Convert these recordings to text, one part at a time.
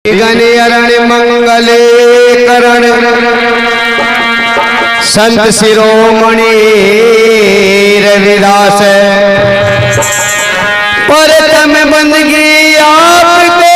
गणियरण मंगले करण संत शिरोमणि रविदास परतम बंदगी आपको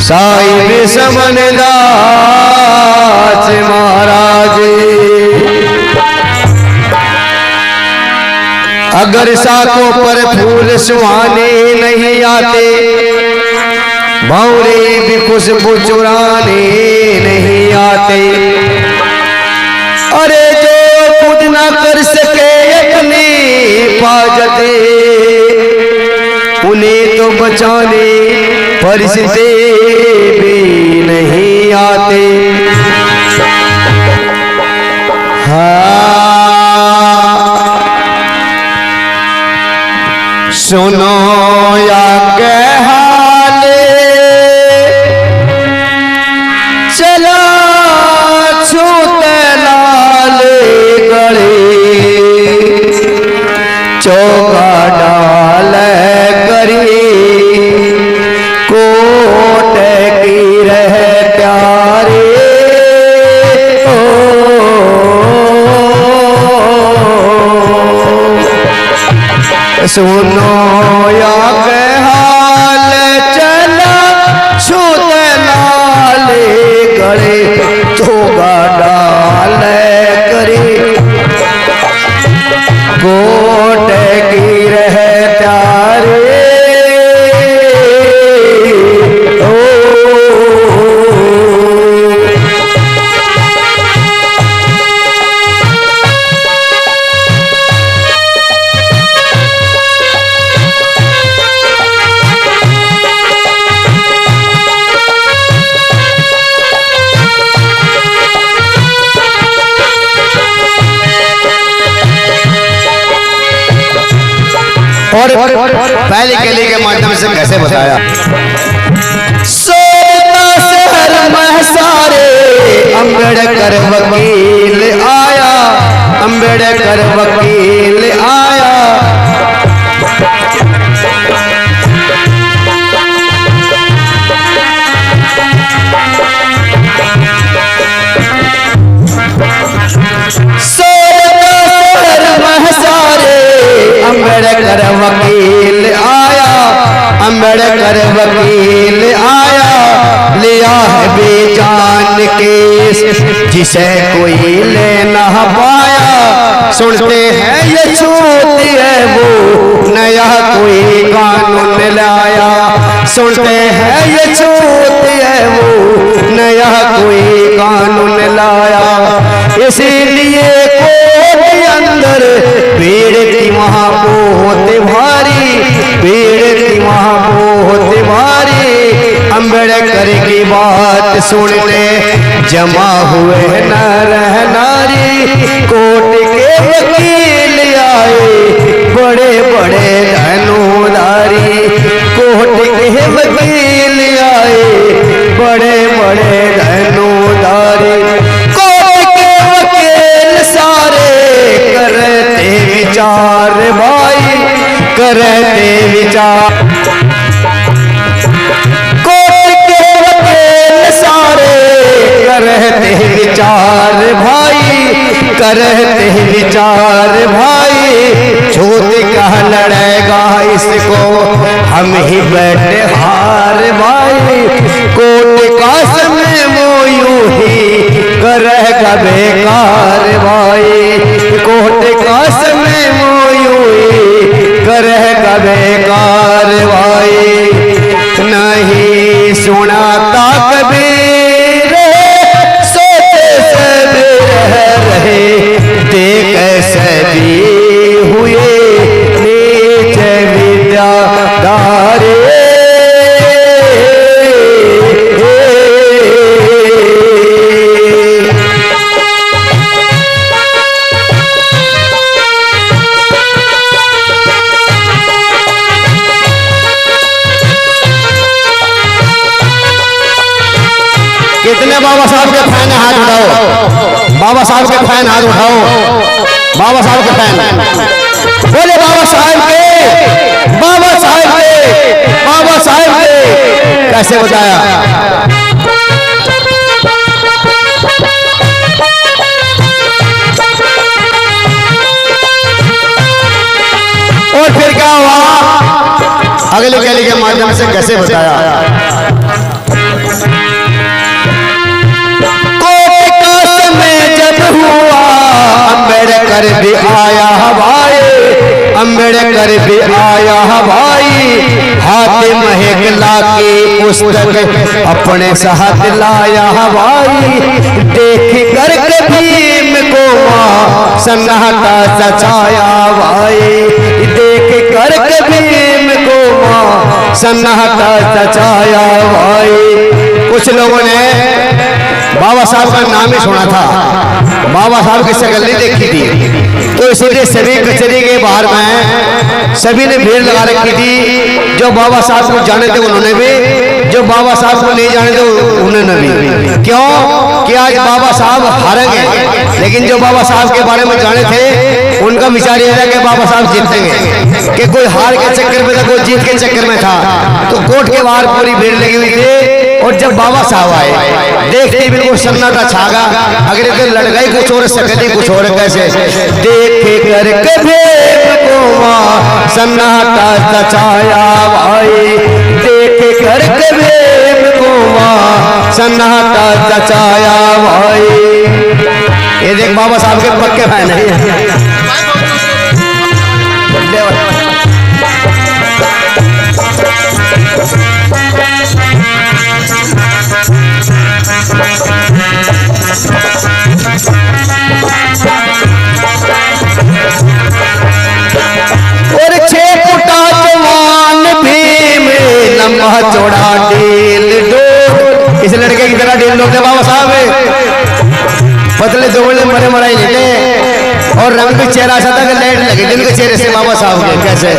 साहिब समन दास महाराज। अगर साखों पर फूल सुहाने नहीं आते, भौरे भी खुशबू चुराने नहीं आते। अरे जो खुद ना कर सके अपनी हिफाजते, उन्हें तो बचाने फरिश्ते भी नहीं आते। सुनो या हाले चला छूते लाल गले, चौका डाल करी कोट की रह प्यारे। सुनो या हाल चला छूत लाल गले, चोगा डाल करी कोट की रह प्यारे। और पहले केले के माध्यम से कैसे बताया। सोना शहर महसारे अम्बेडकर वकील आया, अम्बेडकर वकील आया। अम्बेडकर वकील आया, अम्बेडकर वकील आया। लिया है बेजान केस जिसे कोई ले ना पाया। सुनते हैं ये छूती है वो नया कोई कानून लाया। सुनते हैं ये छूती है वो नया कोई कानून लाया। इसीलिए कोर्ट अंदर भीड़ थी वहाँ बहुत भारी, भीड़ थी वहाँ बहुत भारी। अम्बेडकर की बात सुनने जमा हुए नर नारी, कोर्ट के वकील आए बड़े बड़े धनुधारी। कोर्ट के वकील आए बड़े बड़े धनुधारी। विचार भाई करते विचार, कोर्ट के वकील सारे करते विचार भाई, करते विचार भाई। छूत कह लड़ेगा इसको हम ही बैठे हार भाई। कोर्ट का समय वो यूं ही करेगा बेकार भाई। कोर्ट का समय वो यूं ही करेगा बेकार भाई। नहीं सुनाता कबीर सोते सब रह रहे, देख सभी हुए नीच विद्यादारे। कितने बाबा साहब के फैन हाथ उठाओ, बाबा साहब के फैन हाथ उठाओ, बाबा साहब के फैन बोले बाबा साहब के कैसे बताया। और फिर क्या हुआ अगले कली के माध्यम से कैसे बताया। कोर्ट में जब हुआ अम्बेडकर भी आया भाई, अम्बेडकर भी आया भाई, हाथ महकला की पुस्तक अपने साथ लाया भाई, देख कर भीम को सन्नाटा सचाया भाई, देख कर भीम को सन्नाटा सचाया भाई। कुछ लोगों ने बाबा साहब का नाम ही सुना था, बाबा साहब की शक्ल नहीं देखी थी, तो इसीलिए सभी कचहरी के बाहर में सभी ने भीड़ लगा रखी थी। जो बाबा साहब को जाने थे उन्होंने भी, जो बाबा साहब को नहीं जाने थे उन्होंने भी। क्यों कि आज बाबा साहब हारेंगे, लेकिन जो बाबा साहब के बारे में जाने थे उनका विचार यह था कि बाबा साहब जीतेंगे, कि कोई हार के चक्कर में था, कोई जीत के चक्कर में था। तो कोर्ट के बाहर पूरी भीड़ लगी हुई थी, और जब बाबा साहब आए देखते बिल्कुल सन्नाटा छागा। अगर इधर लड़काई कुछ और सकती कुछ और, कैसे देखे करके भीम को सन्नाटा सचाया भाई, देखे करके भीम को सन्नाटा सचाया भाई। ये देख बाबा साहब के पक्के फैन है। और 6 फुटा जवान भीम लंबा चौड़ा ढील डोल, इस लड़के की तरह ढील डोल थे बाबा साहब, पतले दुबले मरे मराई लेते, और रंग भी चेहरा ऐसा था कि लाइट लगे दिन के चेहरे से बाबा साहब के। कैसे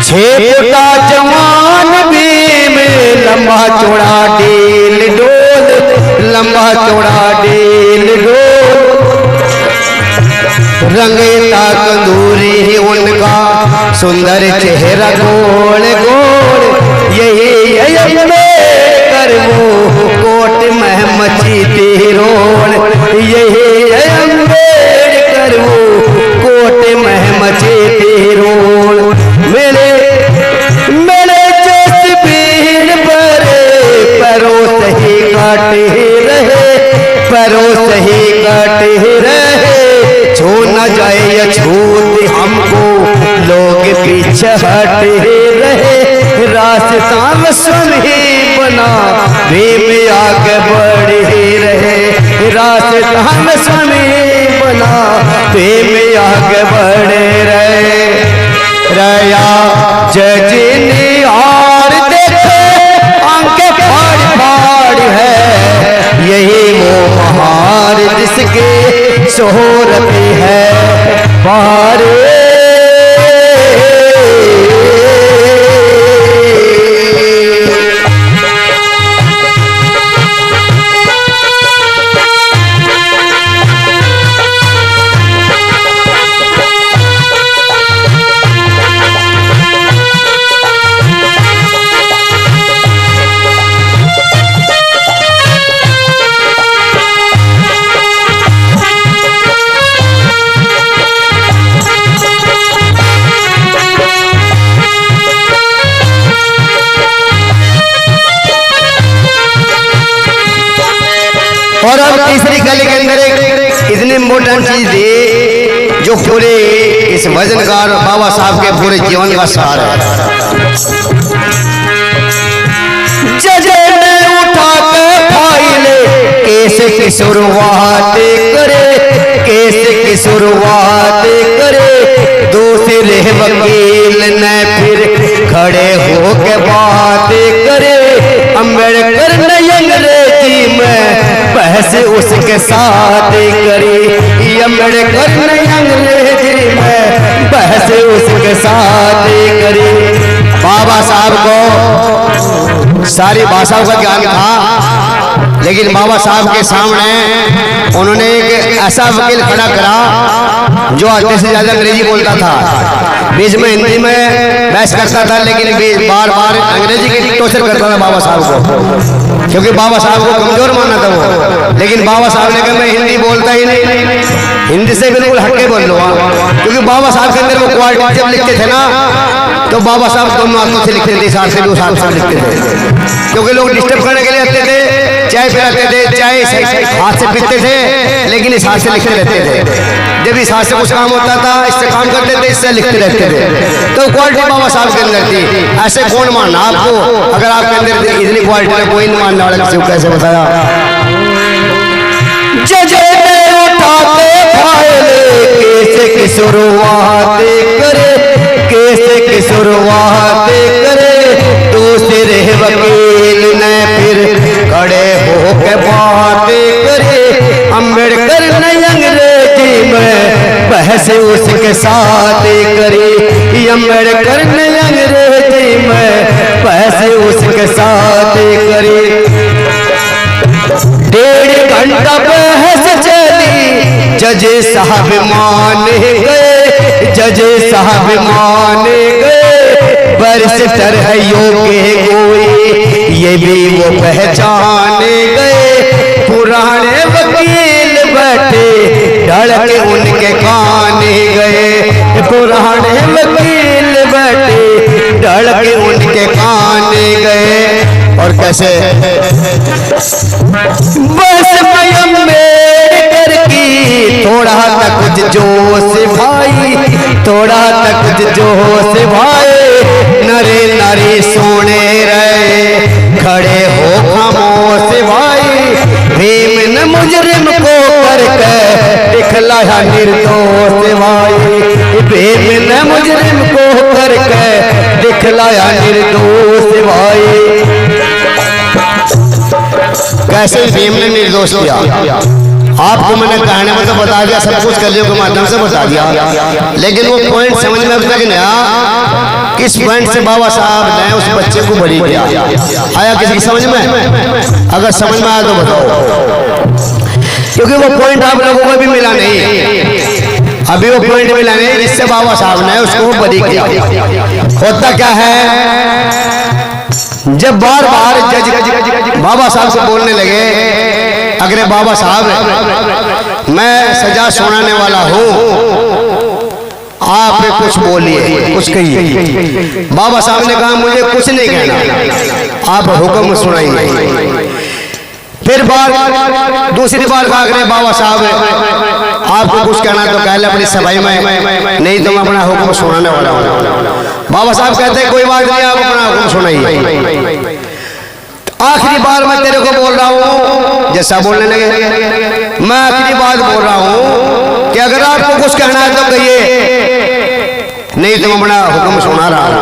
6 फुटा जवान भीम लंबा चौड़ा ढील डोल, लंबा चौड़ा ढील डोल, रंगीला कंदूरी उनका सुंदर चेहरा गोल गोल, यही अम्बेडकर वो कोट में मची थी रोल, यही अम्बेडकर वो कोट में मची थी रोल। मेरे मेरे जैस भीड़ पर पैरों सही काटे रहे, पैरों सही काटे रहे, छू न जाए या छूते हमको लोग पीछे हटे रहे, रास्ता रस्म ही बना भीम आगे बढ़े रहे, रास्ता रस्म ही बना भीम आगे बढ़े रहे। रया जजनी और देखे आंखें फाड़ फाड़ है, यही वो महार जिसके शोहरत है पार। और अब तीसरी कली के अंदर एक इतनी इम्पोर्टेंट चीज थी जो पूरे इस वजनकार बाबा साहब के पूरे जीवन का सार है। जजे ने उठा के फाइल केस की शुरुआत करे, केस की शुरुआत करे, दूसरे वकील ने फिर खड़े होके बात करे, अम्बेडकर ने अंग्रेजी में बहस उसके साथ करी, अम्बेडकर ने अंग्रेजी में बहस उसके साथ करी। बाबा साहब को सारी भाषाओं का ज्ञान था, लेकिन बाबा साहब के सामने उन्होंने एक ऐसा वकील खड़ा करा जो आधे से ज्यादा अंग्रेजी बोलता था, बीच में हिंदी में बहस करता था, लेकिन बार बार अंग्रेजी की टॉर्चर करता था बाबा साहब को, क्योंकि बाबा साहब को कमजोर माना था वो। लेकिन बाबा साहब ने कहा मैं हिंदी बोलता ही नहीं, हिंदी से बिल्कुल हटके बोल लो, क्योंकि बाबा साहब के अंदर वो क्वालिटी जब लिखते थे ना, तो बाबा साहब दोनों हाथों से लिखते थे, इस हाथ से भी उस हाथ से लिखते थे, क्योंकि लोग डिस्टर्ब करने के लिए आते थे, चाय पिलाते थे, चाय हाथ से पीते थे, लेकिन इस हाथ से लिखते रहते थे। जब इस हाथ से कुछ काम होता था, इससे काम करते थे, इससे लिखते रहते थे। तो क्वालिटी बाबा साहब के अंदर थी। ऐसे कौन मानना आपको, अगर आपके अंदर इतनी क्वालिटी है, कोई नहीं मानने वाला, किसी को कैसे बताया। कैसे की शुरुआत करे, कैसे की शुरुआत करे, दूसरे वकील ने फिर खड़े हो के बात करे। अम्बेडकर ने अंग्रेजी में बहस उसके साथ करी, अम्बेडकर ने अंग्रेजी में बहस उसके साथ करी। 1.5 घंटा बहस चली, जज साहब मान गए, जज साहब मान गए, बैरिस्टर है योग्य कोई, ये भी वो पहचान गए। पुराने वकील बैठे ढड़के उनके कान गए, पुराने वकील बैठे ढड़के उनके कान गए। और कैसे बस अम्बेडकर की थोड़ा तक जोश भाई, थोड़ा तक जोश भाई, नरे नारी सोने रहे, खड़े हो खामोश भाई। भीम ने मुजरिम को करके दिखलाया निर्दोष भाई, भीम ने मुजरिम को करके दिखलाया निर्दोष भाई। कैसे भीम ने निर्दोष किया, आपको मैंने कहने में तो बता दिया, सब कुछ कलियों के माध्यम से बता दिया, लेकिन वो पॉइंट समझ में अब तक नहीं आया, किस पॉइंट से बाबा साहब ने उस बच्चे को बरी किया। आया किसी की समझ में? अगर समझ में आया तो बताओ, क्योंकि वो पॉइंट आप लोगों को भी मिला नहीं, अभी वो पॉइंट मिला नहीं जिससे बाबा साहब ने उसको बरी किया। होता क्या है, जब बार बार जज बाबा साहब से बोलने लगे, अगर बाबा साहब मैं सजा सुनाने वाला हूँ, आप कुछ बोलिए, कुछ कहिए। बाबा साहब ने कहा मुझे कुछ नहीं कहना, आप हुक्म सुनाइए। फिर बार दूसरी बार कहा अगर बाबा साहब आपको कुछ कहना तो कह ले अपनी सभाई में, नहीं तो मैं अपना हुक्म सुनाने वाला हूँ। बाबा साहब कहते हैं कोई बात नहीं, आप अपना हुक्म सुनाइए। आखिरी बार मैं तेरे को बोल रहा हूँ, जैसा बोलने लगे, मैं आखिरी बात बोल रहा हूँ कि अगर आपको कुछ कहना है तो कहिए, नहीं तो मैं अपना हुक्म सुना रहा हूँ।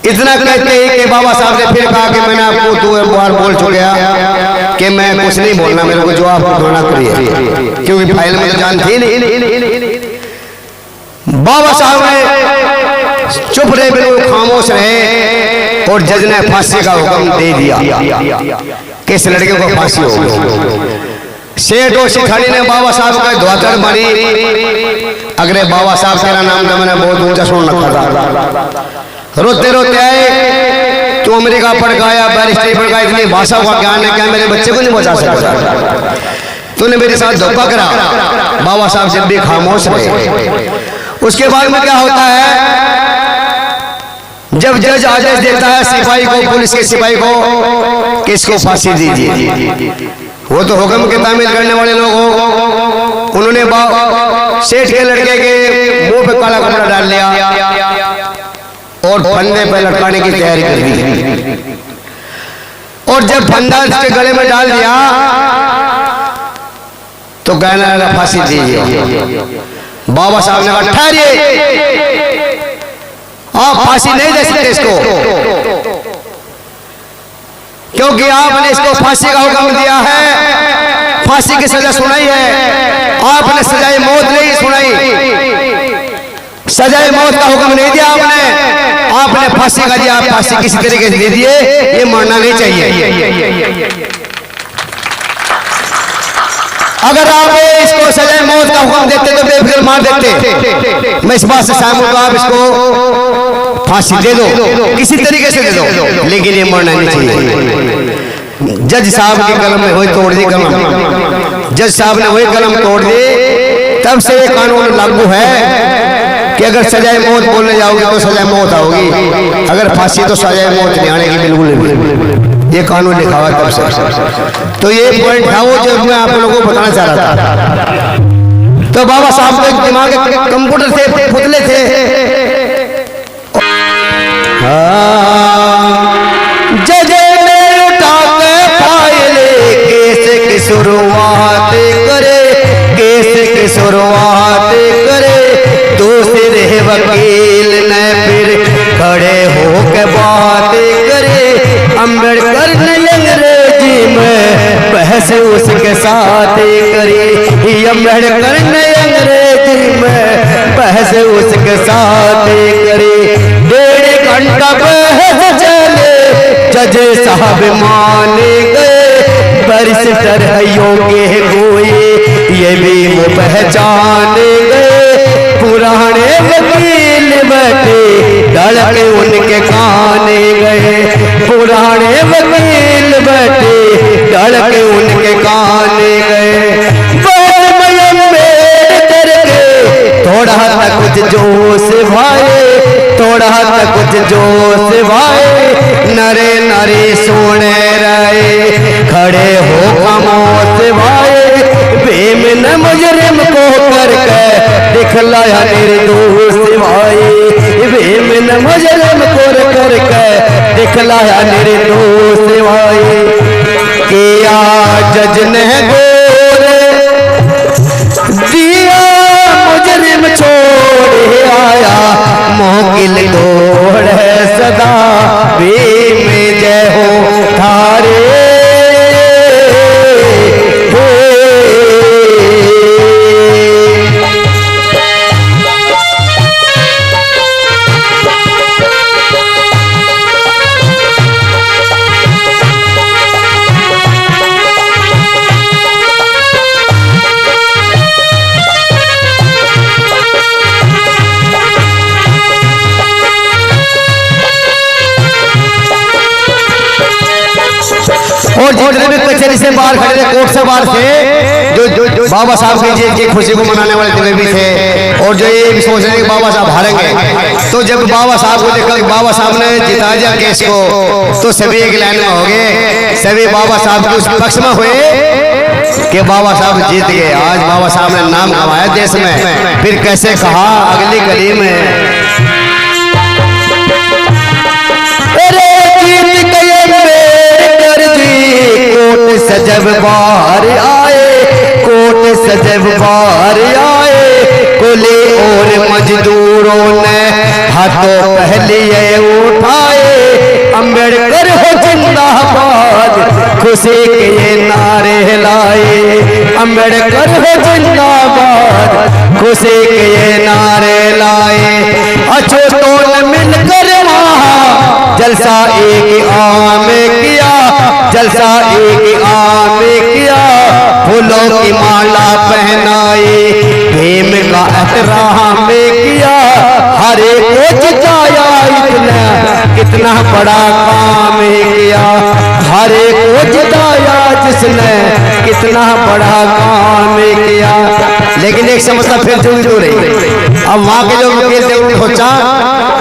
इतना कहते ही कि बाबा साहब ने फिर कहा कि मैंने आपको 2 बार बोल चुका कि मैं कुछ नहीं बोलना, मेरे को जो आप कहना करिए, क्योंकि फाइल में तो जान थी नहीं। बाबा साहब ने चुप रहे, बिल्कुल खामोश रहे, और जज ने फांसी का हुक्म दे दिया कि इस लड़के को फांसी हो। सेठ और शिखाड़ी ने बाबा साहब का धोतर मारी। अगर बाबा साहब तेरा नाम तो मैंने बहुत ऊंचा सुन रखा था। रोते रोते आए, तू अमेरिका पढ़ गया, बैरिस्टरी पढ़ गया, इतनी भाषा का ज्ञान है, क्या मेरे बच्चे को नहीं बचा सकता? तूने मेरे साथ धोखा करा। बाबा साहब जब भी खामोश रहे। उसके बाद में क्या होता है, जब जज आदेश देता है सिपाही को, पुलिस के सिपाही को, किसको फांसी दीजिए, वो तो हुक्म के तामील करने वाले लोग हो। उन्होंने सेठ के लड़के के मुंह पे काला कपड़ा डाल लिया और फंदे पे लटकाने की तैयारी कर दी। और जब फंदा उसके गले में डाल दिया तो कहने लगा फांसी दीजिए। बाबा साहब ने कहा ठहरिए, आप फांसी नहीं दे सकते इसको, क्योंकि आपने इसको फांसी का हुक्म दिया है, फांसी की सजा सुनाई है, आपने सजाए मौत नहीं सुनाई, सजाए मौत का हुक्म नहीं दिया आपने फांसी का दिया। आप फांसी किसी तरीके से दे दिए, ये मानना नहीं चाहिए। अगर आप इसको सजाए मौत का हुक्म देते तो बेफिक्र मार देते। मैं इस बात से सहमत हूं, आप इसको फांसी दे दो, किसी तरीके से दे दो, लेकिन ये मरना नहीं चाहिए। जज साहब के कलम में वही तोड़ दी कलम, जज साहब ने वही कलम तोड़ दी, तब से ये कानून लागू है कि अगर सजाए मौत बोलने जाओगे तो सजाए मौत आओगी, अगर फांसी तो सजाए मौत नहीं आने की बिल्कुल भी। ये कानून लिखा हुआ तब से। तो ये पॉइंट था वो जो मैं आप लोगों को बताना चाह रहा था। तो बाबा साहब के दिमाग में कंप्यूटर थे, पुतले थे। जजे में उठा के फाइले केस की शुरुआत करे, केस की शुरुआत करे, दूसरे वकील ने फिर खड़े हो के बात करे। अम्बेडकर ने अंग्रेजी में बहस उसके साथ करी, अम्बेडकर ने अंग्रेजी में बहस उसके साथ करी। 1.5 घंटा बहस चले, जज साहब मान गए, बैरिस्टर है योग्य कोई ये भी वो पहचान गए। पुराने वकील बैठे धड़के उनके कान गए, पुराने वकील बैठे धड़के उनके कान गए। थोड़ा तक कुछ जोश भाई, थोड़ा तक कुछ जोश भाई, नरे नरे सोने रहे, खड़े हो खामोश भाई। बेमन मुजरिम को करके दिखलाया निर्दोष भाई, बेमन मुजरिम को करके दिखलाया निर्दोष भाई। किया जज ने गोर दिया, मुजरिम छोड़ आया, मोकिल गोड़ सदा भीम जय हो थारे। और जितने भी कचहरी से बाहर खड़े थे, कोर्ट से बाहर थे, जो बाबा साहब की जीत की खुशी को मनाने वाले थे भी थे, और जो ये सोच रहे कि बाबा साहब हारेंगे। तो जब बाबा साहब को देखा कि बाबा साहब ने जिता दिया केस को, तो सभी एक लाइन में हो गए, सभी बाबा साहब के उस पक्ष में हुए कि बाबा साहब जीत गए। आज बाबा साहब ने नाम कमाया देश में। फिर कैसे कहा अगली कड़ी में, कोट सजब बार आए, कोट सजब बार आए, कुली और मजदूरों ने हाथों पहलिए उठाए। अम्बेडकर हो जिंदाबाद, खुशी के ये नारे लाए, अम्बेडकर हो जिंदाबाद, खुशी के ये नारे लाए। अछूतों ने मिलकर वहाँ जलसा एक आम किया, जलसा एक आम किया, फूलों की माला पहनाई, भीम का एहतराम किया, हर एक को जिताया इतना, कितना बड़ा काम किया, हर एक को जिताया जिसने, कितना बड़ा काम किया। लेकिन एक समस्या फिर जुड़ी रही। अब वहाँ के जो वकील थे उन्होंने सोचा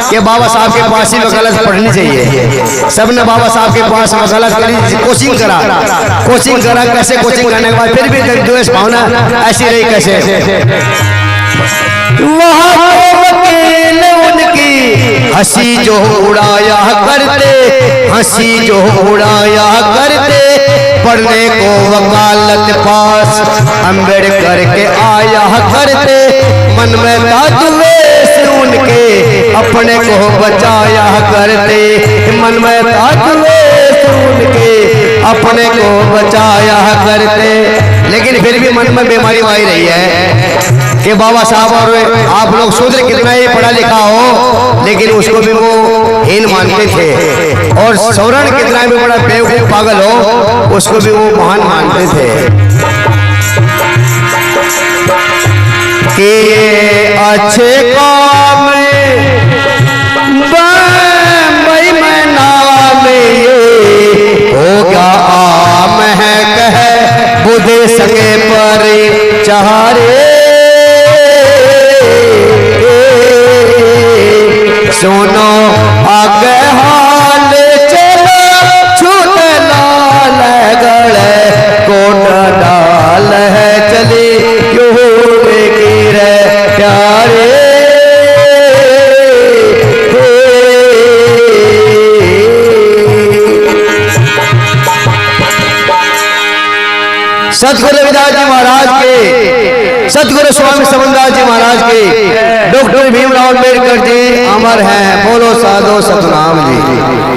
कि बाबा साहब के पास ही वकालत पढ़नी चाहिए। सबने बाबा साहब के पास वकालत करी, कोचिंग करा, कोचिंग करा। कैसे कोचिंग करने के बाद फिर भी द्वेष भावना ऐसी रही कैसे। वहाँ वकील उनकी हंसी जो उड़ाया करते, हंसी जो उड़ाया करते, पढ़ने को वकालत पास अम्बेडकर के आया करते। मन में था द्वेष उनके, अपने को बचाया करते, मन में था द्वेष उनके, अपने को बचाया करते। लेकिन फिर भी मन में बीमारी आई रही है कि बाबा साहब और आप लोग शूद्र कितना ही पढ़ा लिखा हो, लेकिन उसको भी वो हीन मानते थे, और सवर्ण कितना भी बड़ा बेवकूफ पागल हो, उसको भी वो महान मानते थे। कि ये अच्छे काम बम्बई में नाम ये हो गया आम है कह बुधे सके पर चारे सुनो आगे हाल चलो छूट लाल गले कोट डाल है चली योग की रे प्यारे सतगुरु रविदास जी महाराज के, सतगुरु स्वामी समनदास जी महाराज के, डॉक्टर भीमराव अम्बेडकर जी अमर हैं। बोलो साधो सतनाम जी।